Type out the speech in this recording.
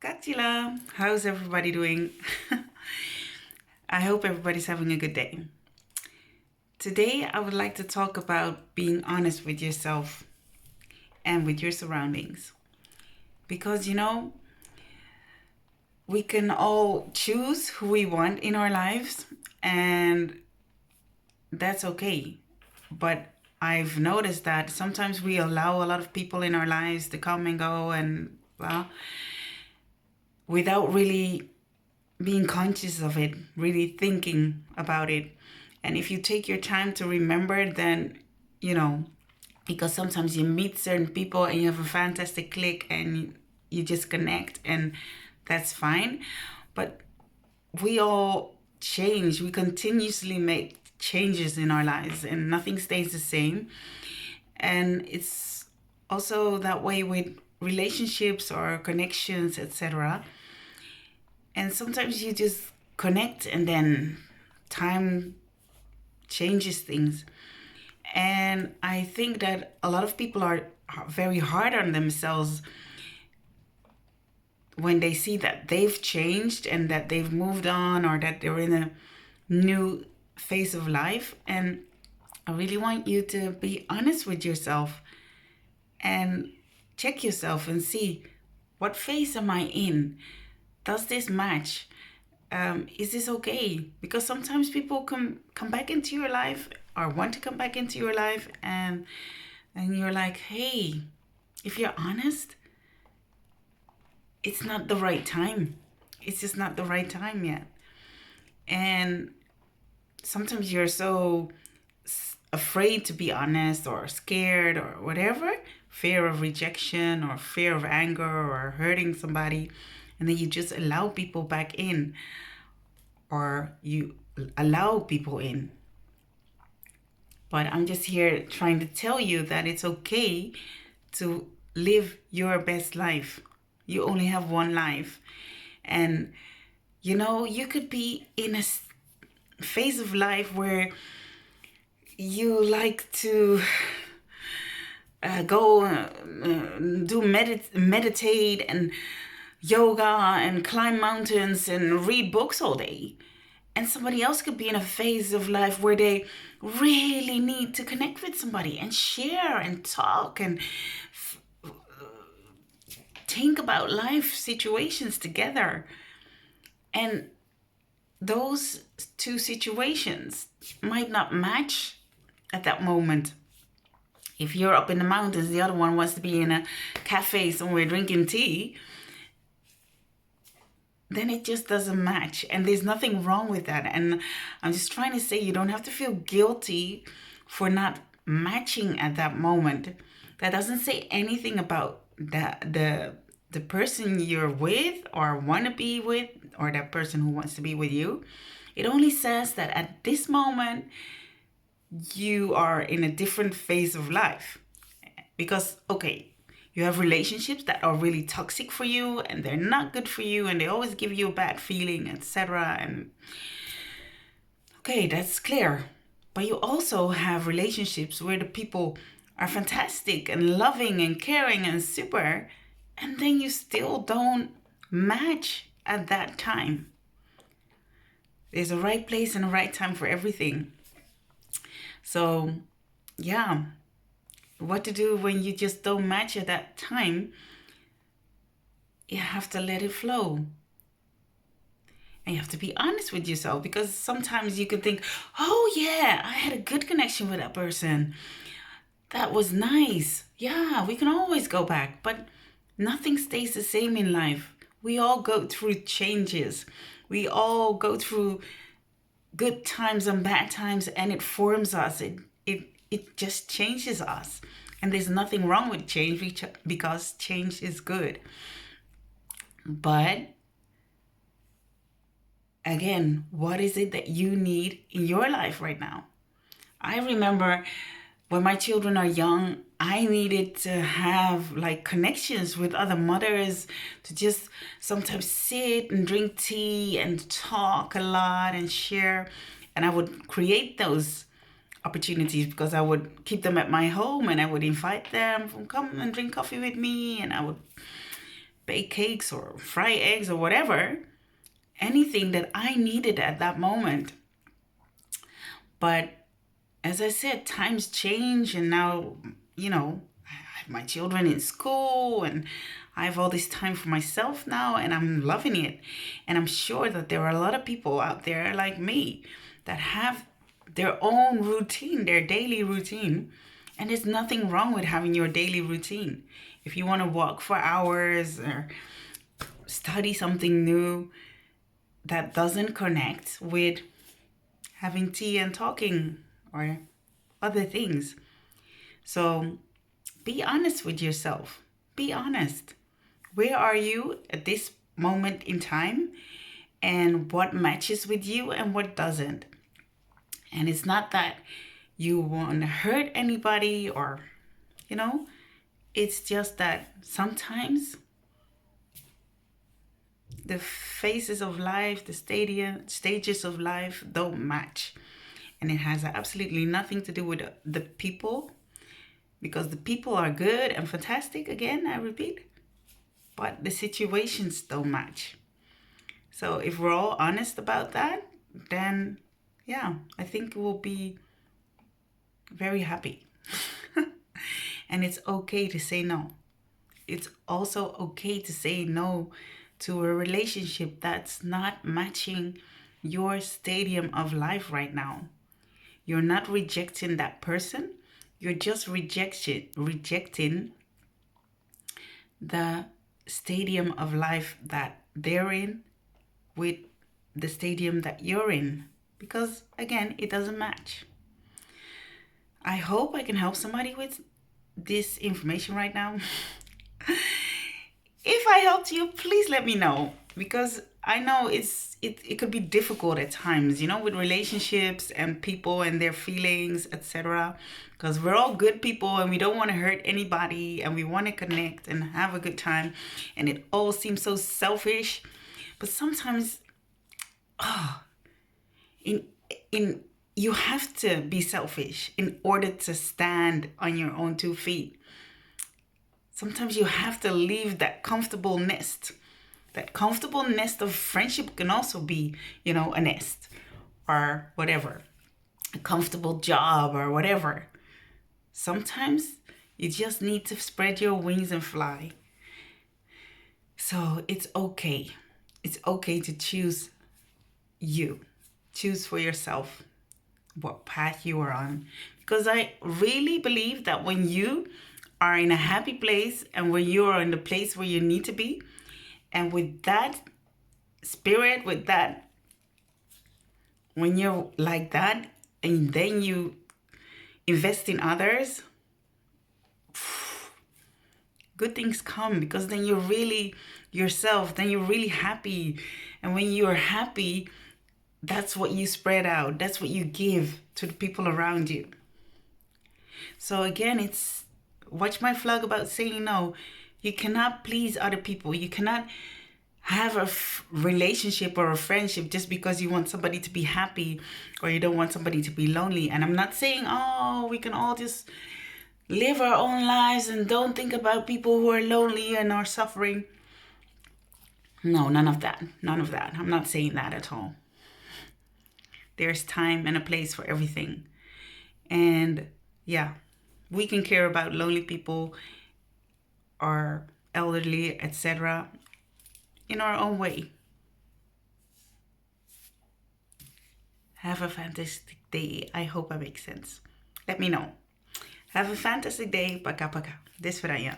Godzilla, how's everybody doing? I hope everybody's having a good day. Today, I would like to talk about being honest with yourself and with your surroundings. Because, we can all choose who we want in our lives, and that's okay. But I've noticed that sometimes we allow a lot of people in our lives to come and go, and well, without really being conscious of it, really thinking about it. And if you take your time to remember, then, you know, because sometimes you meet certain people and you have a fantastic click and you just connect, and that's fine. But we all change, we continuously make changes in our lives, and nothing stays the same. And it's also that way with relationships or connections, etc. And sometimes you just connect and then time changes things. And I think that a lot of people are very hard on themselves when they see that they've changed and that they've moved on or that they're in a new phase of life. And I really want you to be honest with yourself and check yourself and see, what phase am I in? Does this match? Is this okay? Because sometimes people come back into your life or want to come back into your life, and you're like, hey, if you're honest, it's not the right time. It's just not the right time yet. And sometimes you're so afraid to be honest or scared or whatever, fear of rejection or fear of anger or hurting somebody, and then you just allow people back in, or you allow people in. But I'm just here trying to tell you that it's okay to live your best life. You only have one life. And, you could be in a phase of life where you like to go do meditate and yoga and climb mountains and read books all day. And somebody else could be in a phase of life where they really need to connect with somebody and share and talk and think about life situations together. And those two situations might not match at that moment. If you're up in the mountains, the other one wants to be in a cafe somewhere drinking tea, then it just doesn't match. And there's nothing wrong with that. And I'm just trying to say, you don't have to feel guilty for not matching at that moment. That doesn't say anything about the person you're with or want to be with, or that person who wants to be with you. It only says that at this moment you are in a different phase of life. Because, okay, you have relationships that are really toxic for you and they're not good for you and they always give you a bad feeling, etc. And okay, that's clear. But you also have relationships where the people are fantastic and loving and caring and super, and then you still don't match at that time. There's a right place and a right time for everything. So, yeah, what to do when you just don't match at that time? You have to let it flow. And you have to be honest with yourself, because sometimes you can think, oh yeah, I had a good connection with that person. That was nice. Yeah, we can always go back. But nothing stays the same in life. We all go through changes. We all go through good times and bad times, and it forms us. It just changes us. And there's nothing wrong with change because change is good. But again, what is it that you need in your life right now? I remember when my children are young, I needed to have like connections with other mothers, to just sometimes sit and drink tea and talk a lot and share. And I would create those opportunities because I would keep them at my home and I would invite them from come and drink coffee with me, and I would bake cakes or fry eggs or whatever, anything that I needed at that moment. But as I said, times change, and now, I have my children in school, and I have all this time for myself now, and I'm loving it. And I'm sure that there are a lot of people out there like me that have their own routine, their daily routine. And there's nothing wrong with having your daily routine. If you want to walk for hours or study something new that doesn't connect with having tea and talking or other things. So be honest with yourself. Be honest. Where are you at this moment in time, and what matches with you and what doesn't? And it's not that you want to hurt anybody or, it's just that sometimes the phases of life, the stages of life don't match. And it has absolutely nothing to do with the people, because the people are good and fantastic, again, I repeat, but the situations don't match. So if we're all honest about that, then yeah, I think we'll be very happy. And it's okay to say no. It's also okay to say no to a relationship that's not matching your stadium of life right now. You're not rejecting that person. You're just rejecting the stadium of life that they're in with the stadium that you're in. Because again, it doesn't match. I hope I can help somebody with this information right now. If I helped you, please let me know, because I know it could be difficult at times, with relationships and people and their feelings, etc. Because we're all good people and we don't want to hurt anybody, and we want to connect and have a good time, and it all seems so selfish. But sometimes, in you have to be selfish in order to stand on your own 2 feet. Sometimes you have to leave that comfortable nest. That comfortable nest of friendship can also be, a nest or whatever, a comfortable job or whatever. Sometimes you just need to spread your wings and fly. So it's okay. It's okay to choose you. Choose for yourself what path you are on. Because I really believe that when you are in a happy place and when you are in the place where you need to be, and with that spirit, with that, when you're like that, and then you invest in others, good things come, because then you're really yourself, then you're really happy. And when you're happy, that's what you spread out. That's what you give to the people around you. So again, it's watch my flag about saying no. You cannot please other people. You cannot have a relationship or a friendship just because you want somebody to be happy or you don't want somebody to be lonely. And I'm not saying, we can all just live our own lives and don't think about people who are lonely and are suffering. No, none of that. None of that. I'm not saying that at all. There's time and a place for everything. And yeah, we can care about lonely people or elderly, etc., in our own way. Have a fantastic day. I hope I make sense. Let me know. Have a fantastic day. Paka paka. Dit is Franja.